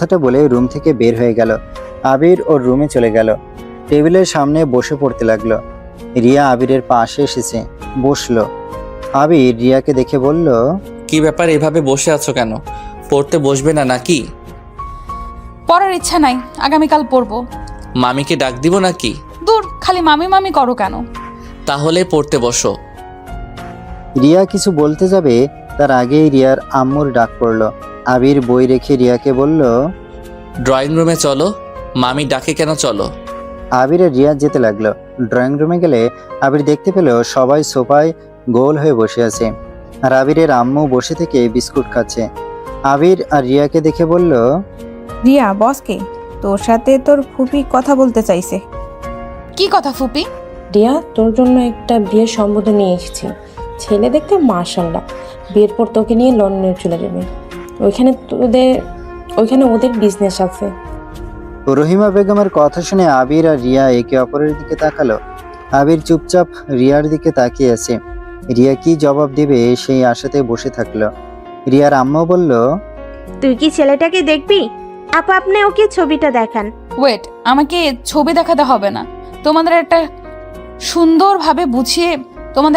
কথাটা বলে রুম থেকে বের হয়ে গেল। আবির ওর রুমে চলে গেল। টেবিলের সামনে বসে পড়তে লাগলো। রিয়া আবিরের পাশে এসেছে, বসলো। আবির রিয়াকে দেখে বলল, কি ব্যাপার, এভাবে বসে আছো কেন? পড়তে বসবে না নাকি? পড়ার ইচ্ছা নাই, আগামীকাল পড়বো। মামিকে ডাক দিব নাকি? দূর, খালি মামি মামি করো কেন? তাহলে পড়তে বসো। রিয়া কিছু বলতে যাবে তার আগেই রিয়ার আম্মুর ডাক পড়ল। আবির বই রেখে রিয়াকে বলল, ড্রয়িং রুমে চলো। মামি ডাকে কেন, চলো। আবির আর রিয়া যেতে লাগলো। ড্রয়িং রুমে গেলে আবির দেখতে পেল সবাই সোফায় গোল হয়ে বসে আছে, আর আবিরের আম্মু বসে থেকে বিস্কুট খাচ্ছে। আবির আর রিয়াকে দেখে বলল, রিয়া, বসকে তোর সাথে তোর ফুপি কথা বলতে চাইছে। কি কথা ফুপি? রিয়া, তোর জন্য একটা বিয়ের সম্বোধন নিয়ে এসেছি। ছেলে দেখতে মাশাআল্লাহ। বিয়ের পর তোকে নিয়ে লন্ডনে চলে যাবে। ওইখানে ওদের বিজনেস আছে। রহিমা বেগমের কথা শুনে আবির আর রিয়া একে অপরের দিকে তাকালো। আবির চুপচাপ রিয়ার দিকে তাকিয়ে আছে। রিয়া কি জবাব দিবে সেই আশাতে বসে থাকলো। রিয়ার আম্মু বলল, তুই কি ছেলেটাকে দেখবি? আপনি ওকে ছবিটা দেখান। ওয়েট, আমাকে ছবি দেখাতে হবে না। তোমাদের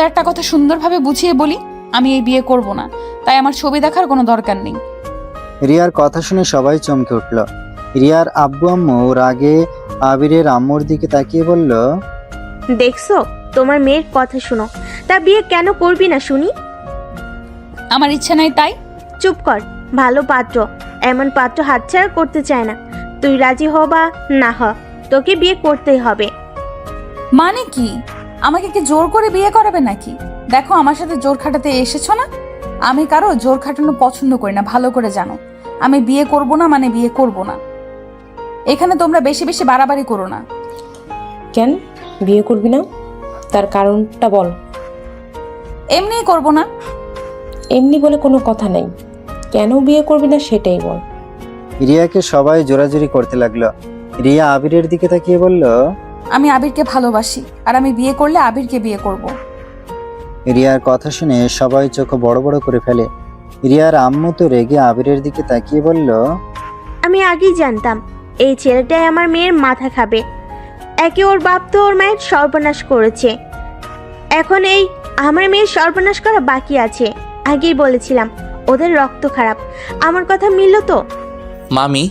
একটা কথা সুন্দরভাবে বুঝিয়ে বলি, আমি এই বিয়ে করব না, তাই আমার ছবি দেখার কোনো দরকার নেই। রিয়ার কথা শুনে সবাই চমকে উঠল। রিয়ার আব্বু আম্মু রাগে আবিরের আম্মুর দিকে তাকিয়ে বলল, দেখছো, তোমার মেয়ের কথা শুনো। তা বিয়ে কেন করবি না শুনি? আমার ইচ্ছে নাই তাই। চুপ কর। ভালো পাত্র, এমন পাত্র হাতছাড়া করতে চায় না। তুই রাজি হ বা না হ, তোকে বিয়ে করতেই হবে। মানে কি? আমাকে কি জোর করে বিয়ে করাবে নাকি? দেখো, আমার সাথে জোর খাটাতে এসেছো না? আমি কারো জোর খাটানো পছন্দ করি না, ভালো করে জানো। আমি বিয়ে করব না মানে বিয়ে করব না। এখানে তোমরা বেশি বেশি বাড়াবাড়ি করো না। কেন বিয়ে করবি না? তার কারণটা বল। এমনিই করব না। এমনি বলে কোনো কথা নাই। কেন বিয়ে করবি না সেটাই বল। রিয়াকে সবাই জোরাজুরি করতে লাগলো। রিয়া আবিরের দিকে তাকিয়ে বলল, আমি আবিরকে ভালোবাসি, আর আমি বিয়ে করলে আবিরকে বিয়ে করব। রিয়ার কথা শুনে সবাই চোখ বড় বড় করে ফেলে। রিয়ার আম্মু তো রেগে আবিরের দিকে তাকিয়ে বলল, আমি আগেই জানতাম এই ছেলেটাই আমার মেয়ের মাথা খাবে। একে ওর বাপ তো ওর মায়ের সর্বনাশ করেছে, এখন এই আমার মেয়ের সর্বনাশ করা বাকি আছে। আগেই বলেছিলাম ওদের রক্ত খারাপ। আমার কথা মিলল তো? মামি,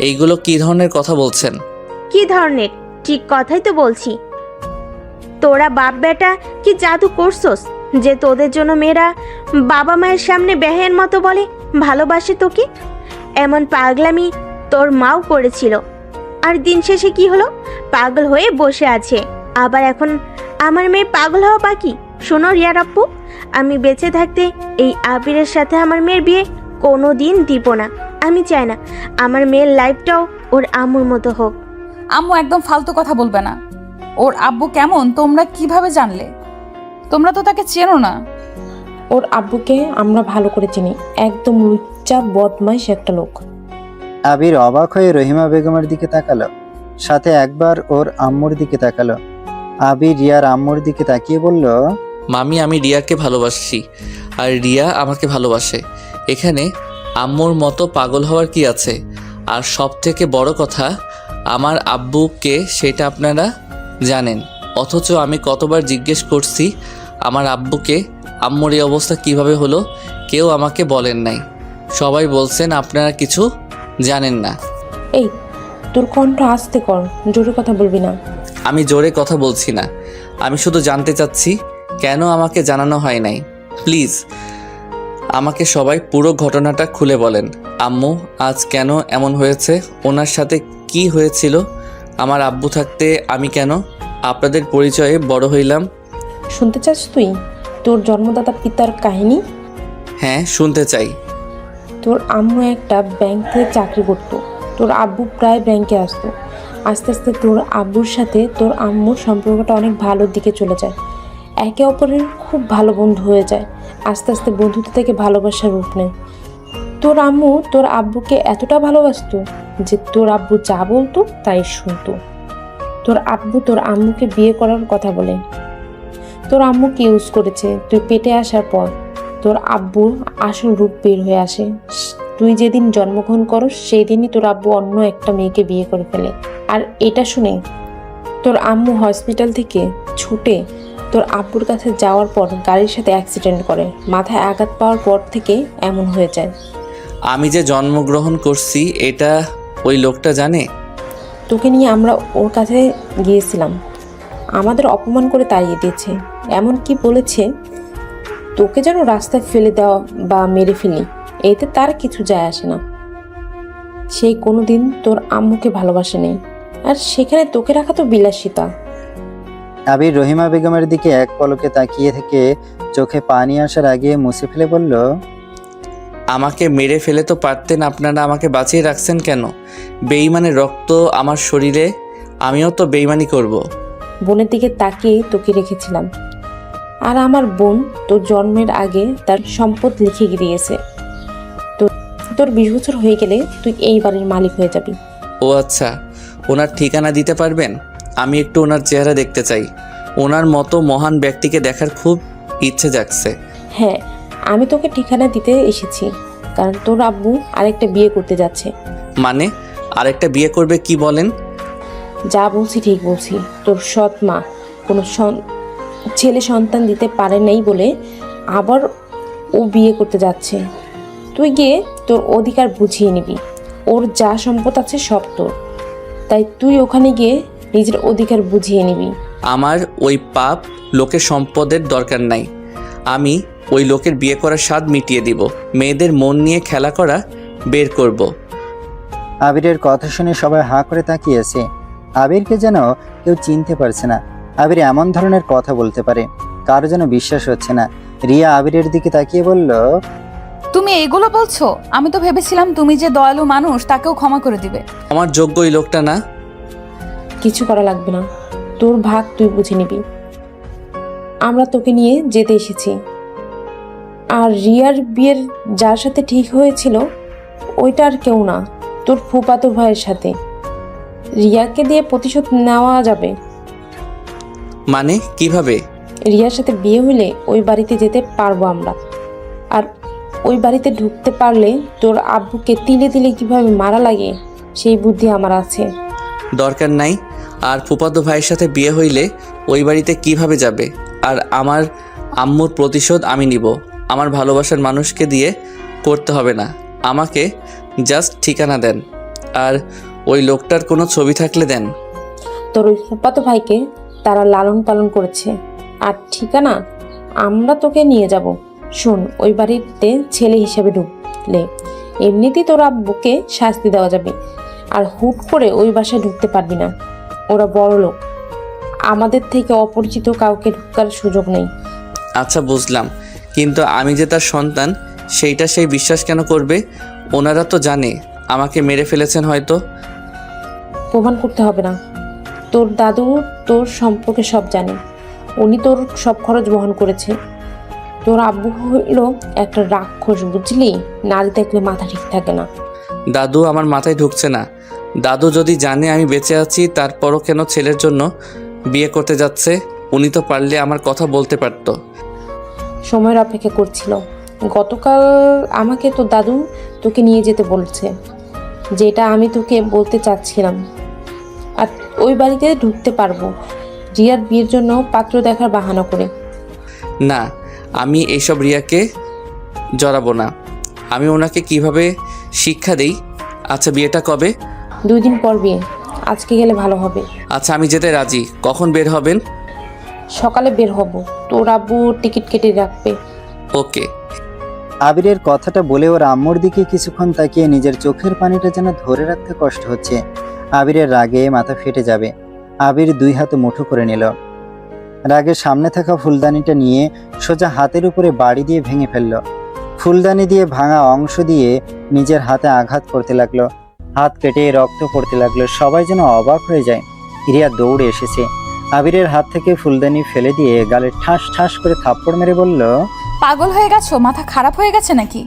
এইগুলো কি ধরনের কথা বলছেন? কি ধরনের? ঠিক কথাই তো বলছি। তোরা বাপ বেটা কি জাদু করছস যে তোদের জন্য মেয়েরা বাবা মায়ের সামনে বেহের মতো বলে ভালোবাসে তোকে? এমন পাগলামি তোর মাও করেছিল, আর দিন শেষে কি হলো? পাগল হয়ে বসে আছে। আবার এখন আমার মেয়ে পাগল হওয়া বাকি? শোনো রিয়ার আপ্পু, আমি বেঁচে থাকতে এই আবিরের সাথে আমার মেয়ের বিয়ে কোনো দিন দিব না। আমি চাই না আমার মেয়ের লাইফটাও ওর আম্মুর মতো হোক। আম্মু, একদম ফালতু কথা বলবে না। ওর আব্বু কেমন তোমরা কিভাবে জানলে? তোমরা তো তাকে চেনো না। ওর আব্বুকে আমরা ভালো করে চিনি। একদম লুচ্চা বদমাইশ একটা লোক। আবির অবাক হয়ে রহিমা বেগমের দিকে তাকালো, সাথে একবার ওর আম্মুর দিকে তাকালো। আবির রিয়ার আম্মুর দিকে তাকিয়ে বলল, মামি, আমি রিয়াকে ভালোবাসি আর রিয়া আমাকে ভালোবাসে। এখানে আম্মুর মতো পাগল হওয়ার কি আছে? আর সব থেকে বড় কথা, আমার আব্বুকে সেটা আপনারা জানেন, অথচ আমি কতবার জিজ্ঞেস করছি আমার আব্বুকে আম্মুর এই অবস্থা কিভাবে হলো, কেউ আমাকে বলেন নাই। সবাই বলছেন আপনারা কিছু জানেন না। এই, তোর কণ্ঠ আস্তে কর, জোরে কথা বলবি না। আমি জোরে কথা বলছি না, আমি শুধু জানতে চাচ্ছি কেন আমাকে জানানো হয় নাই। প্লিজ আমাকে সবাই পুরো ঘটনাটা খুলে বলেন। আম্মু, আজ কেন এমন হয়েছে? ওনার সাথে কি হয়েছিল? আমার আব্বু থাকতে আমি কেন আপনাদের পরিচয়ে বড় হইলাম? শুনতে চাস তুই তোর জন্মদাতা পিতার কাহিনী? হ্যাঁ, শুনতে চাই। তোর আম্মু একটা ব্যাংকে চাকরি করতো। তোর আব্বু প্রায় ব্যাংকে আসতো। আস্তে আস্তে তোর আব্বুর সাথে তোর আম্মুর সম্পর্কটা অনেক ভালোর দিকে চলে যায়। একে অপরের খুব ভালো বন্ধু হয়ে যায়। আস্তে আস্তে বন্ধুত্ব থেকে ভালোবাসার রূপ নেয়। তোর আম্মু তোর আব্বুকে এতটা ভালোবাসতো যে তোর আব্বু যা বলতো তাই শুনতো। তোর আব্বু তোর আম্মুকে বিয়ে করার কথা বলে। তোর আম্মুকে ইউজ করেছে। তুই পেটে আসার পর তোর আব্বুর আসল রূপ বের হয়ে আসে। তুই যেদিন জন্মগ্রহণ করো সেই দিনই তোর আব্বু অন্য একটা মেয়েকে বিয়ে করে ফেলে। আর এটা শুনে তোর আম্মু হসপিটাল থেকে ছুটে তোর আব্বুর কাছে যাওয়ার পর গাড়ির সাথে অ্যাক্সিডেন্ট করে, মাথায় আঘাত পাওয়ার পর থেকে এমন হয়ে যায়। আমি যে জন্মগ্রহণ করছি এটা ওই লোকটা জানে? তোকে নিয়ে আমরা ওর কাছে গিয়েছিলাম, আমাদের অপমান করে তাড়িয়ে দিয়েছে। এমন কি বলেছে তোকে যেন রাস্তায় ফেলে দেওয়া বা মেরে ফেলি, এতে তার কিছু যায় আসে না। সেই কোনোদিন তোর আম্মুকে ভালোবাসে নেই, আর সেখানে তোকে রাখা তো বিলাসিতা। আবির রহিমা বেগমের দিকে এক পলকে তাকিয়ে থেকে চোখে পানি আসার আগে মুছে ফেলে বলল, আমাকে মেরে ফেলে তো পারতেন, আপনারা আমাকে বাঁচিয়ে রাখছেন কেন? বেইমানের রক্ত আমার শরীরে, আমিও তো বেইমানি করব। বোনের দিকে তাকিয়ে তোকে রেখেছিলাম, আর আমার বোন তোর জন্মের আগে তার সম্পদ লিখে দিয়েছে। তোর 20 বছর হয়ে গেলে তুই এই বাড়ির মালিক হয়ে যাবি। ও আচ্ছা, ওনার ঠিকানা দিতে পারবেন? আমি একটু ওনার চেহারা দেখতে চাই। ওনার মতো মহান ব্যক্তিকে দেখার খুব ইচ্ছে জাগছে। হ্যাঁ, আমি তোকে ঠিকানা দিতে এসেছি, কারণ তোর আব্বু আরেকটা বিয়ে করতে যাচ্ছে। মানে আরেকটা বিয়ে করবে কি বলেন? যা বলছি ঠিক বলছি। তোর সৎ মা কোনো ছেলে সন্তান দিতে পারে নাই বলে আবার ও বিয়ে করতে যাচ্ছে। তুই গিয়ে তোর অধিকার বুঝিয়ে নিবি। ওর যা সম্পদ আছে সব তোর, তাই তুই ওখানে গিয়ে নিজের অধিকার বুঝিয়ে নিবি। আমার ওই পাপ লোকের সম্পদের দরকার নাই। আমি ওই লোকের বিয়ে করার স্বাদ মিটিয়ে দিব। মেয়েদের মন নিয়ে খেলা করা বের করব। আবিরের কথা শুনে সবাই হাঁ করে তাকিয়েছে। আবিরকে যেন কেউ চিনতে পারছে না। আবির এমন ধরনের কথা বলতে পারে, কারো যেন বিশ্বাস হচ্ছে না। রিয়া আবিরের দিকে তাকিয়ে বলল, তুমি এগুলো বলছো? আমি তো ভেবেছিলাম তুমি যে দয়ালু মানুষ তাকেও ক্ষমা করে দিবে। আমার যোগ্য ওই লোকটা না। কিছু করা লাগবে না, তোর ভাগ তুই বুঝে নিবি। আমরা তোকে নিয়ে যেতে এসেছি। আর রিয়ার বিয়ের যার সাথে ঠিক হয়েছিল ওইটা আর কেউ না, তোর ফুফাতো ভাইয়ের সাথে। রিয়াকে দিয়ে প্রতিশোধ নেওয়া যাবে। মানে কিভাবে? রিয়ার সাথে বিয়ে হলে ওই বাড়িতে যেতে পারবো আমরা, আর ওই বাড়িতে ঢুকতে পারলে তোর আব্বুকে তিলে তিলে কিভাবে মারা লাগে সেই বুদ্ধি আমার আছে। দরকার নাই। আর ফুফাতো ভাইয়ের সাথে বিয়ে হইলে ওই বাড়িতে কিভাবে যাবে? আর আমার আম্মুর প্রতিশোধ আমি নিব। আমার ভালোবাসার মানুষকে দিয়ে করতে হবে না। আমাকে জাস্ট ঠিকানা দেন, আর ওই লোকটার কোনো ছবি থাকলে দেন। তোর ওই ফুফাতো ভাইকে তারা লালন পালন করেছে, আর ঠিকানা আমরা তোকে নিয়ে যাব। শোন, ওই বাড়িতে ছেলে হিসেবে ঢুকলে এমনিতেই তোর আব্বুকে শাস্তি দেওয়া যাবে, আর হুট করে ওই বাসায় ঢুকতে পারবি না। ওরা বড় লোক, আমাদের থেকে অপরিচিত কাউকে ঢুকার সুযোগ নেই। আচ্ছা বুঝলাম, কিন্তু আমি যে তার সন্তান সেইটা সেই বিশ্বাস কেন করবে? ওনারা তো জানে আমাকে মেরে ফেলেছেন হয়তো। প্রমাণ করতে হবে না, তোর দাদু তোর সম্পর্কে সব জানে। উনি তোর সব খরচ বহন করেছে। তোর আব্বু হলো একটা রাক্ষস, বুঝলি? নারী দেখলে মাথা ঠিক থাকে না। দাদু আমার মাথায় ঢুকছে না। দাদু যদি জানে আমি বেঁচে আছি তারপরও কেন ছেলের জন্য বিয়ে করতে যাচ্ছে? উনি তো পারলে আমার কথা বলতে পারতো। সময়ের অপেক্ষা করছিল। গতকাল আমাকে তোর দাদু তোকে নিয়ে যেতে বলছে, যেটা আমি তোকে বলতে চাচ্ছিলাম। আর ওই বাড়িতে ঢুকতে পারবো রিয়ার বিয়ের জন্য পাত্র দেখার বাহানা করে। না, আমি এইসব রিয়াকে জড়াবো না। আমি ওনাকে কিভাবে শিক্ষা দেই? আচ্ছা বিয়েটা কবে? 2 দিন পর বিয়ে, আজকে গেলে ভালো হবে। আচ্ছা আমি যেতে রাজি। কখন বের হবেন? সকালে বের হব, তোর আব্বু টিকিট কেটে রাখবে। ওকে। আবিরের কথাটা বলে ওর আম্মুর দিকে কিছুক্ষণ তাকিয়ে নিজের চোখের পানিটা যেন ধরে রাখতে কষ্ট হচ্ছে। আবিরের রাগে মাথা ফেটে যাবে। আবির 2 হাতে মুঠো করে নিল। রাগে সামনে থাকা ফুলদানিটা নিয়ে সোজা হাতের উপরে বাড়ি দিয়ে ভেঙে ফেলল। ফুলদানি দিয়ে ভাঙা অংশ দিয়ে নিজের হাতে আঘাত করতে লাগলো। হাত কেটে রক্ত পড়তে লাগলো। সবাই যেন অবাক হয়ে যায়। রিয়া দৌড়ে এসেছে। আবিরের হাত থেকে ফুলদানি ফেলে দিয়ে গালে ঠাস ঠাস করে থাপ্পড় মেরে বলল, পাগল হয়ে গেছো? মাথা খারাপ হয়ে গেছে নাকি?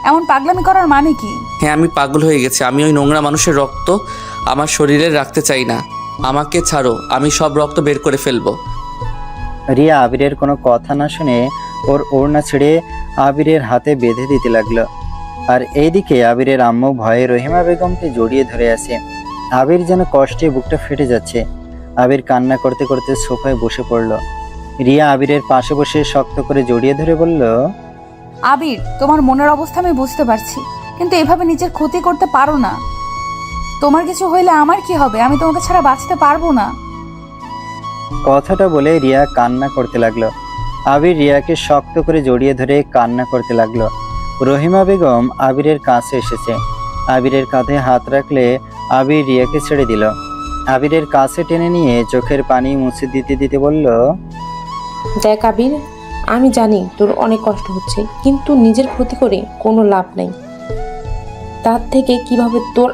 এমন পাগলামি করার মানে কি? হ্যাঁ আমি পাগল হয়ে গেছি। আমি ওই নোংরা মানুষের রক্ত আমার শরীরে রাখতে চাই না। আমাকে ছাড়ো, আমি সব রক্ত বের করে ফেলবো। রিয়া আবিরের কোনো কথা না শুনে ওর ওড়না ছেড়ে আবিরের হাতে বেঁধে দিতে লাগলো। আর এইদিকে আবিরের আম্মু ভয়ে রহিমা বেগমকে জড়িয়ে ধরে আছে। আবির যেন কষ্টে বুকটা ফেটে যাচ্ছে। আবির কান্না করতে করতে সোফায় বসে পড়ল। রিয়া আবিরের পাশে বসে শক্ত করে জড়িয়ে ধরে বলল, আবির, তোমার মনের অবস্থা আমি বুঝতে পারছি, কিন্তু এভাবে নিজের ক্ষতি করতে পারো না। তোমার কিছু হইলে আমার কি হবে? আমি তোমাকে ছাড়া বাঁচতে পারবো না। কথাটা বলে রিয়া কান্না করতে লাগলো। আবির রিয়াকে শক্ত করে জড়িয়ে ধরে কান্না করতে লাগলো। রহিমা বেগম আবিরের কাছে এসেছে। আবিরের কাঁধে হাত রাখলে আবির রিয়াকে ছেড়ে দিল। আবিরের কাছে টেনে নিয়ে চোখের পানি মুছে দিতে দিতে বলল, দেখ আবির, আমি জানি তোর অনেক কষ্ট হচ্ছে, কিন্তু নিজের ক্ষতি করে কোনো লাভ নেই। তার থেকে কিভাবে তোর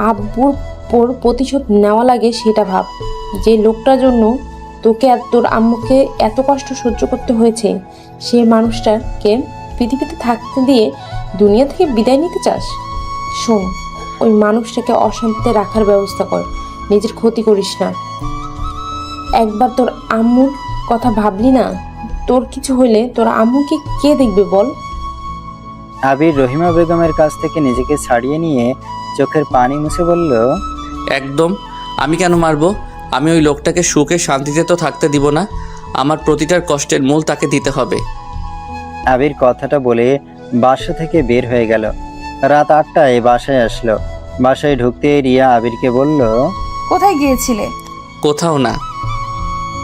আব্বুর প্রতিশোধ নেওয়া লাগে সেটা ভাব। যে লোকটার জন্য তোকে আর তোর আম্মুকে এত কষ্ট সহ্য করতে হয়েছে, সেই মানুষটাকে পৃথিবীতে থাকতে দিয়ে দুনিয়া থেকে বিদায় নিতে চাস? শোন, ওই মানুষটাকে অশান্তিতে রাখার ব্যবস্থা কর, নিজের ক্ষতি করিস না। একবার তোর আম্মুর কথা ভাবলি না? তোর কিছু হইলে তোর আম্মুকে কে দেখবে বল? আবির রহিমা বেগমের কাছ থেকে নিজেকে ছাড়িয়ে নিয়ে চোখের পানি মুছে বলল, একদম। আমি কেন মারবো? আমি ওই লোকটাকে সুখে শান্তিতে তো থাকতে দিব না। আমার প্রতিটার কষ্টের মূল তাকে দিতে হবে। আবির কথাটা বলে বাসা থেকে বের হয়ে গেল। রাত 8টায় বাসায় আসলো। বাসায় ঢুকতে রিয়া আবিরকে বলল, কোথায় গিয়েছিলে? কোথাও না।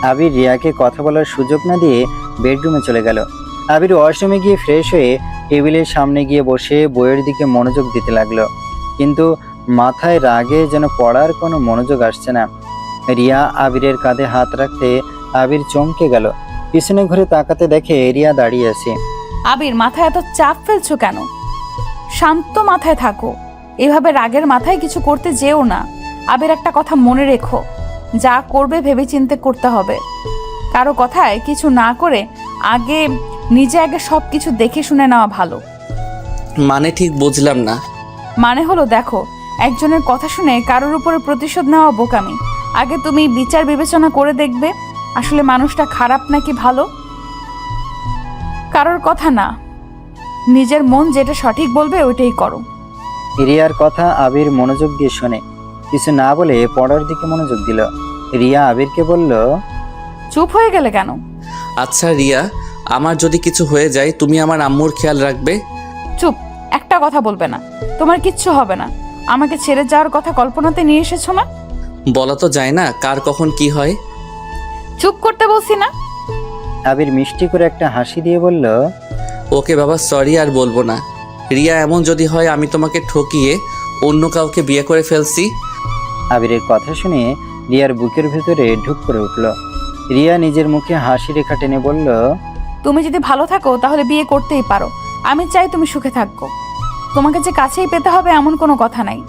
আবির রিয়াকে কথা বলার সুযোগ না দিয়ে বেডরুমে চলে গেল। আবির ওয়াশরুমে গিয়ে ফ্রেশ হয়ে টেবিলের সামনে গিয়ে বসে বইয়ের দিকে মনোযোগ দিতে লাগলো, কিন্তু মাথায় রাগে যেন পড়ার কোনো মনোযোগ আসছে না। রিয়া আবিরের কাঁধে হাত রাখতে আবির চমকে গেল। পিছনে ঘুরে তাকাতে দেখে রিয়া দাঁড়িয়ে আছে। আবির, মাথায় এত চাপ ফেলছো কেন? শান্ত মাথায় থাকো। এভাবে রাগের মাথায় কিছু করতে যেও না। আবির, একটা কথা মনে রেখো, যা করবে ভেবেচিন্তে করতে হবে। কারো কথায় কিছু না করে নিজে আগে সব কিছু দেখে শুনে নেওয়া ভালো। মানে ঠিক বুঝলাম না। মানে হলো, দেখো, একজনের কথা শুনে কারোর উপরে প্রতিশোধ নেওয়া বোকামি। আগে তুমি বিচার বিবেচনা করে দেখবে আসলে মানুষটা খারাপ নাকি ভালো। কারোর কথা না, নিজের মন যেটা সঠিক বলবে ওইটাই করো। রিয়ার কথা আবির মনোযোগ দিয়ে শোনে, কিছু না বলে পড়ার দিকে মনোযোগ দিল। রিয়া আবিরকে বলল, চুপ হয়ে গেলে কেন? আচ্ছা রিয়া, আমার যদি কিছু হয়ে যায় তুমি আমার আম্মুর খেয়াল রাখবে? চুপ, একটা কথা বলবে না। তোমার কিচ্ছু হবে না। আমাকে ছেড়ে যাওয়ার কথা কল্পনাতে নিয়ে এসেছো না? বলা তো যায় না কার কখন কি হয়। চুপ করতে বলছি না? আবির মিষ্টি করে একটা হাসি দিয়ে বলল, ওকে বাবা, সরি, আর বলবো না। রিয়া, এমন যদি হয় আমি তোমাকে ঠকিয়ে অন্য কাউকে বিয়ে করে ফেলছি? আবিরের কথা শুনে রিয়ার বুকের ভেতরে ঢুক করে উঠল। রিয়া নিজের মুখে হাসি রেখা টেনে বলল, তুমি যদি ভালো থাকো তাহলে বিয়ে করতেই পারো। আমি চাই তুমি সুখে থাকো। তোমাকে যে কাছেই পেতে হবে এমন কোনো কথা নাই।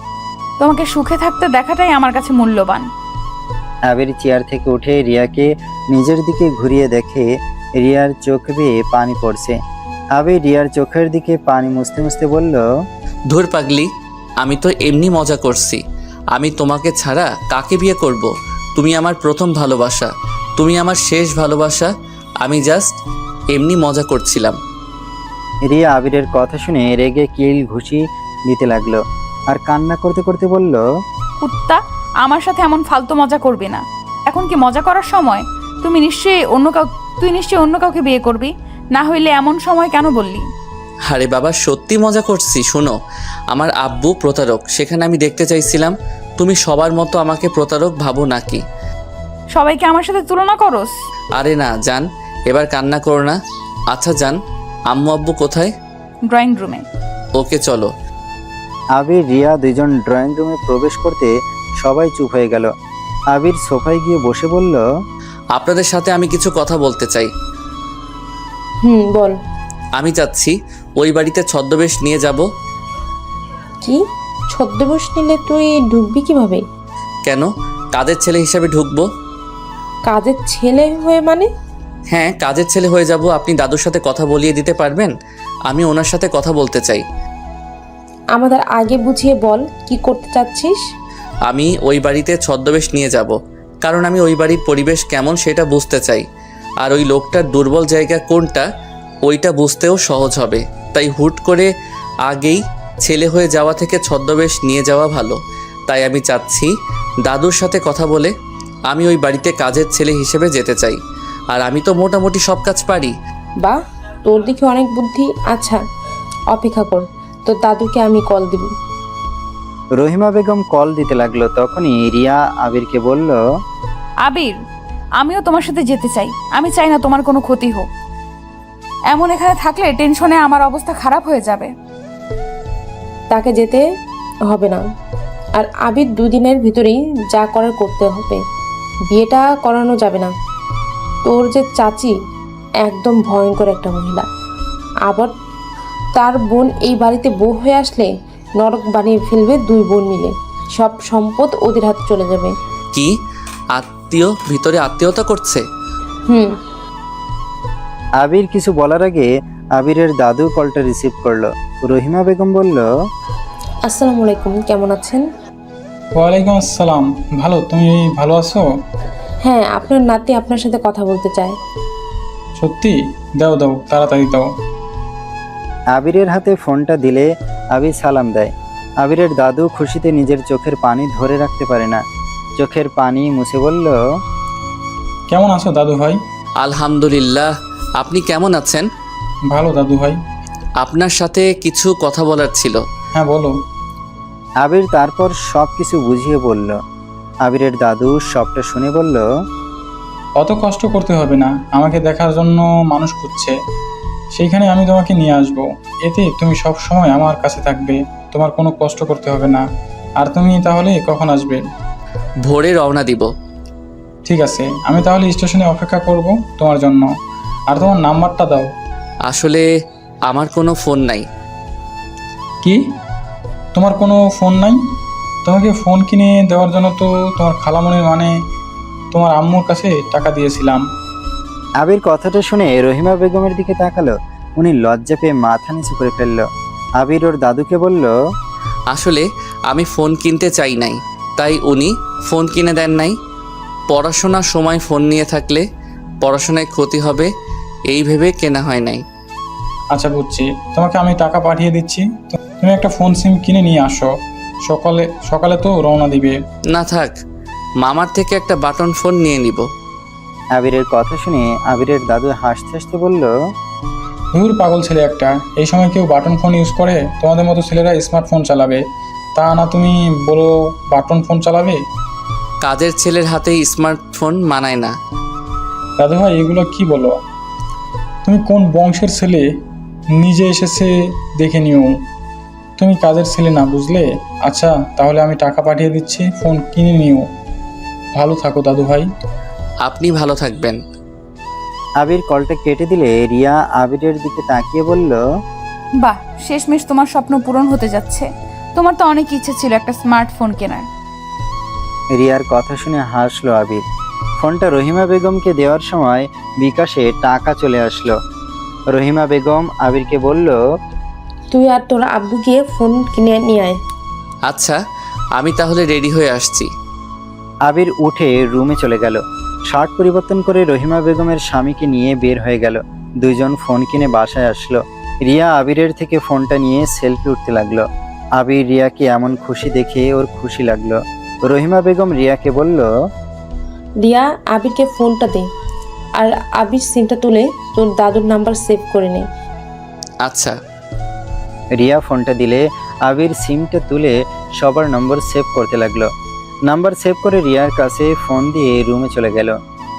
তোমাকে সুখে থাকতে দেখাটাই আমার কাছে মূল্যবান। আবির চেয়ার থেকে উঠে রিয়াকে নিজের দিকে ঘুরিয়ে দেখে রিয়ার চোখ বেয়ে পানি পড়ছে। আবির রিয়ার চোখের দিকে পানি মুছতে মুছতে বলল, ধুর পাগলি, আমি তো এমনি মজা করছি। আমি তোমাকে ছাড়া কাকে বিয়ে করব? তুমি আমার প্রথম ভালোবাসা, তুমি আমার শেষ ভালোবাসা। আমি জাস্ট এমনি মজা করছিলাম। রিয়া আবিরের কথা শুনে রেগে কিল ঘুষি দিতে লাগলো আর কান্না করতে করতে বলল, কুত্তা, আমার সাথে এমন ফালতু মজা করবি না। এখন কি মজা করার সময়? তুই নিশ্চয়ই অন্য কাউকে বিয়ে করবি, না হইলে এমন সময় কেন বললি? আরে বাবা, সত্যি মজা করছি। শোনো, আমার আব্বু প্রতারক, সেখানে আমি দেখতে চাইছিলাম তুমি সবার মতো আমাকে প্রতারক ভাবো নাকি। সবাইকে আমার সাথে তুলনা করস? আরে না জান, এবার কান্না করো না। আচ্ছা জান, আম্মু আব্বু কোথায়? ড্রয়িং রুমে। ওকে চলো। আবির রিয়া দুজন ড্রয়িং রুমে প্রবেশ করতে সবাই চুপ হয়ে গেল। আবির সোফায় গিয়ে বসে বলল, আপনাদের সাথে আমি কিছু কথা বলতে চাই। বল। আমি চাচ্ছি ওই বাড়িতে ছদ্মবেশ নিয়ে যাব। কি? ছদ্মবেশ নিলে তুই ঢুকবি কিভাবে? কেন? কাজের ছেলে হিসাবে ঢুকবো। কাজের ছেলে হয়ে মানে? হ্যাঁ, কাজের ছেলে হয়ে যাব। আপনি দাদুর সাথে কথা বলিয়ে দিতে পারবেন? আমি ওনার সাথে কথা বলতে চাই। আমাদের আগে বুঝিয়ে বল কি করতে চাচ্ছিস। আমি ওই বাড়িতে ছদ্মবেশ নিয়ে যাব, কারণ আমি ওই বাড়ির পরিবেশ কেমন সেটা বুঝতে চাই। আর ওই লোকটার দুর্বল জায়গা কোনটা ওইটা বুঝতেও সহজ হবে। তাই হুট করে আগেই ছেলে হয়ে যাওয়া থেকে ছদ্মবেশ নিয়ে যাওয়া ভালো। তাই আমি চাচ্ছি দাদুর সাথে কথা বলে আমি ওই বাড়িতে কাজের ছেলে হিসেবে যেতে চাই। আর আমি তো মোটামুটি সব কাজ পারি। বা তোর দিকে অনেক বুদ্ধি। আচ্ছা অপেক্ষা কর, তোর দাদুকে আমি কল দিব। রহিমা বেগম কল দিতে লাগলো। তখনই রিয়া আবিরকে বলল, আবির, আমিও তোমার সাথে যেতে চাই। আমি চাই না তোমার কোনো ক্ষতি হোক। এমন এখানে থাকলে টেনশনে আমার অবস্থা খারাপ হয়ে যাবে। তাকে যেতে হবে না। আর আবির 2 দিনের ভিতরেই যা করার করতে হবে। বিয়েটা করানো যাবে না। তোর যে চাচি একদম ভয়ঙ্কর একটা মহিলা। আবার তার বোন এই বাড়িতে বউ হয়ে আসলে নরক বানিয়ে ফেলবে 2 বোন মিলে। সব সম্পদ ওদের হাতে চলে যাবে। কি আত্মীয় ভিতরে আত্মীয়তা করছে? হুম। আবির কিছু বলার আগে আবিরের দাদু কলটা রিসিভ করলো। রহিমা বেগম বলল, আসসালামু আলাইকুম, কেমন আছেন? ওয়ালাইকুম আসসালাম। ভালো, তুমি ভালো আছো? হ্যাঁ, আপনার নাতি আপনার সাথে কথা বলতে চায়। সত্যি? দাও দাও, তাড়াতাড়ি দাও। আবিরের হাতে ফোনটা দিলে আবির সালাম দেয়। আবিরের দাদু খুশিতে নিজের চোখের পানি ধরে রাখতে পারে না। চোখের পানি মুছে বলল, কেমন আছো দাদু ভাই? আলহামদুলিল্লাহ। আপনি কেমন আছেন? ভালো দাদু ভাই। আপনার সাথে কিছু কথা বলার ছিল। হ্যাঁ বলো। আবির তারপর সব কিছু বুঝিয়ে বলল। আবিরের দাদু সবটা শুনে বলল, অত কষ্ট করতে হবে না, আমাকে দেখার জন্য মানুষ খুঁজছে, সেইখানে আমি তোমাকে নিয়ে আসব। এতে তুমি সব সময় আমার কাছে থাকবে, তোমার কোনো কষ্ট করতে হবে না। আর তুমি তাহলে কখন আসবে? ভোরে রওনা দিব। ঠিক আছে, আমি তাহলে স্টেশনে অপেক্ষা করব তোমার জন্য। আর তোমার নাম্বারটা দাও। আসলে আমার কোনো ফোন নাই। কি? তোমার কোনো ফোন নাই? তোমাকে ফোন কিনে দেওয়ার জন্য তো তোমার খালামণির মানে তোমার আম্মুর কাছে টাকা দিয়েছিলাম। আবির কথাটা শুনে রহিমা বেগমের দিকে তাকালো। উনি লজ্জা পেয়ে মাথা নিচু করে ফেলল। আবির ওর দাদুকে বলল, আসলে আমি ফোন কিনতে চাই নাই, তাই উনি ফোন কিনে দেন নাই। পড়াশোনার সময় ফোন নিয়ে থাকলে পড়াশোনায় ক্ষতি হবে এই ভেবে কেনা হয় নাই। আচ্ছা বুঝছি, তোমাকে আমি টাকা পাঠিয়ে দিচ্ছি, তুমি একটা ফোন সিম কিনে নিয়ে আসো। সকালে সকালে তো রওনা দিবে। না থাক, মামার থেকে একটা বাটন ফোন নিয়ে নিব। আবিরের কথা শুনে আবিরের দাদু হাসতে হাসতে বলল, ধুর পাগল ছেলে একটা, এই সময় কেউ বাটন ফোন ইউজ করে? তোমাদের মতো ছেলেরা স্মার্টফোন চালাবে, তা না তুমি বলো বাটন ফোন চালাবে? কাজের ছেলের হাতেই স্মার্টফোন মানায় না। দাদু ভাই এগুলো কি বলো? তুমি কোন বংশের ছেলে? নিজে এসেছে দেখে নিও, তুমি কাজের ছেলে না, বুঝলে? আচ্ছা তাহলে আমি টাকা পাঠিয়ে দিচ্ছি, ফোন কিনে নিও। ভালো থাকো দাদু ভাই। আপনি ভালো থাকবেন। আবির কলটা কেটে দিলে রিয়া আবিরের দিকে তাকিয়ে বলল, বাহ, শেষমেশ তোমার স্বপ্ন পূরণ হতে যাচ্ছে। তোমার তো অনেক ইচ্ছে ছিল একটা স্মার্টফোন কেনার। রিয়ার কথা শুনে হাসলো আবির। ফোনটা রহিমা বেগমকে দেওয়ার সময় বিকাশে টাকা চলে আসলো। রহিমা বেগম আবিরকে বলল, তুই আর তোর আব্বু গিয়ে ফোন কিনে নিয়ে আয়। আচ্ছা, আমি তাহলে রেডি হয়ে আসছি। আবির উঠে রুমে চলে গেল। শার্ট পরিবর্তন করে রহিমা বেগমের স্বামীকে নিয়ে বের হয়ে গেল। দুইজন ফোন কিনে বাসায় আসলো। রিয়া আবিরের থেকে ফোনটা নিয়ে সেলফি উঠতে লাগলো। আবির রিয়াকে এমন খুশি দেখে ওর খুশি লাগলো। রহিমা বেগম রিয়াকে বলল, রিয়া, আবিরকে ফোনটা দে, আর আবির সিমটা তুলে তোর দাদুর নাম্বার সেভ করে নে। আচ্ছা। রিয়া ফোনটা দিলে আবির সিমটা তুলে সবার নম্বর সেভ করতে লাগলো। নাম্বার সেভ করে রিয়ার কাছে ফোন দিয়ে রুমে চলে গেল।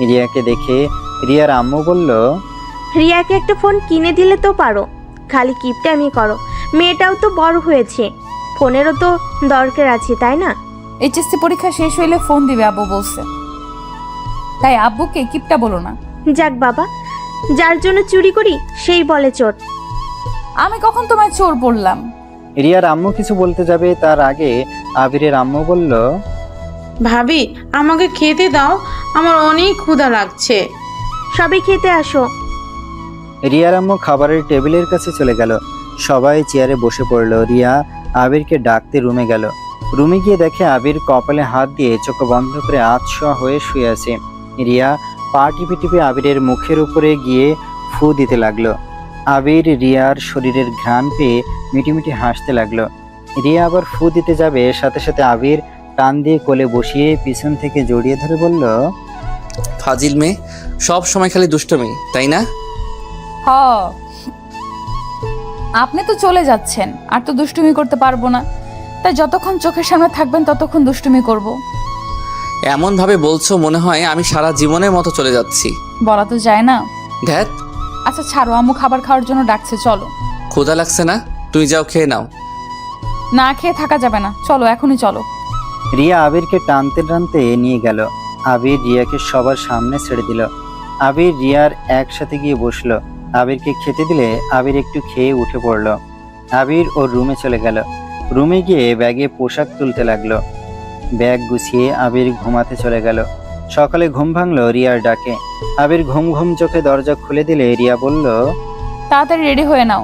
রিয়াকে দেখে রিয়ার আম্মু বলল, রিয়াকে একটা ফোন কিনে দিলে তো পারো, খালি কিপটামি করো। মেয়েটাও তো বড় হয়েছে, ফোনেরও তো দরকার আছে, তাই না? এইচএসসি পরীক্ষা শেষ হইলে ফোন দিবে আব্বু বলছে, তাই আব্বুকে কিপটা বলো না। যাক বাবা, যার জন্য চুরি করি সেই বলে চোর। আমি কখন তোমায় চোর বললাম? রিয়ার আম্মু কিছু বলতে যাবে তার আগে আবিরের আম্মু বলল, ভাবি, আমাকে খেতে দাও, আমার অনেক ক্ষুধা লাগছে। সবাই খেতে আসো। রিয়ার আম্মু খাবারের টেবিলের কাছে চলে গেল। সবাই চেয়ারে বসে পড়ল। রিয়া আবিরকে ডাকতে রুমে গেল। রুমে গিয়ে দেখে আবির কপালে হাত দিয়ে চোখ বন্ধ করে আধশোয়া হয়ে শুয়ে আছে। রিয়া পা টিপে টিপে আবিরের মুখের উপরে গিয়ে ফু দিতে লাগলো। আবির রিয়ার শরীরের ঘ্রাণ পেয়ে মিটিমিটি হাসতে লাগলো। রিয়া আবার ফু দিতে যাবে, সাথে সাথে আবির টান দিয়ে কোলে বসিয়ে পিছন থেকে জড়িয়ে ধরে বলল, ফাজিল মেয়ে, সব সময় খালি দুষ্টমি, তাই না? হ, আপনি তো চলে যাচ্ছেন, আর তো দুষ্টুমি করতে পারবো না, তাই যতক্ষণ চোখের সামনে থাকবেন ততক্ষণ দুষ্টুমি করব। এমনভাবে বলছো মনে হয় আমি সারা জীবনের মতো চলে যাচ্ছি। বলা তো যায় না। ধ্যাত, আচ্ছা ছাড়ো, আম্মু খাবার খাওয়ার জন্য ডাকছে, চলো। ক্ষুধা লাগছে না? তুমি যাও, খেয়ে নাও। না খেয়ে থাকা যাবে না, চলো এখনই চলো। রিয়া আবিরকে টানতে টানতে নিয়ে গেল। আবির রিয়াকে সবার সামনে ছেড়ে দিল। আবির রিয়ার একসাথে গিয়ে বসলো। আবিরকে খেতে দিলে আবির একটু খেয়ে উঠে পড়লো। আবির ওর রুমে চলে গেল। রুমে গিয়ে ব্যাগে পোশাক তুলতে লাগলো। ব্যাগ গুছিয়ে আবির ঘুমাতে চলে গেল। সকালে ঘুম ভাঙলো রিয়ার ডাকে। আবির ঘুম ঘুম চোখে দরজা খুলে দিলে রিয়া বলল, তাড়াতাড়ি রেডি হয়ে নাও,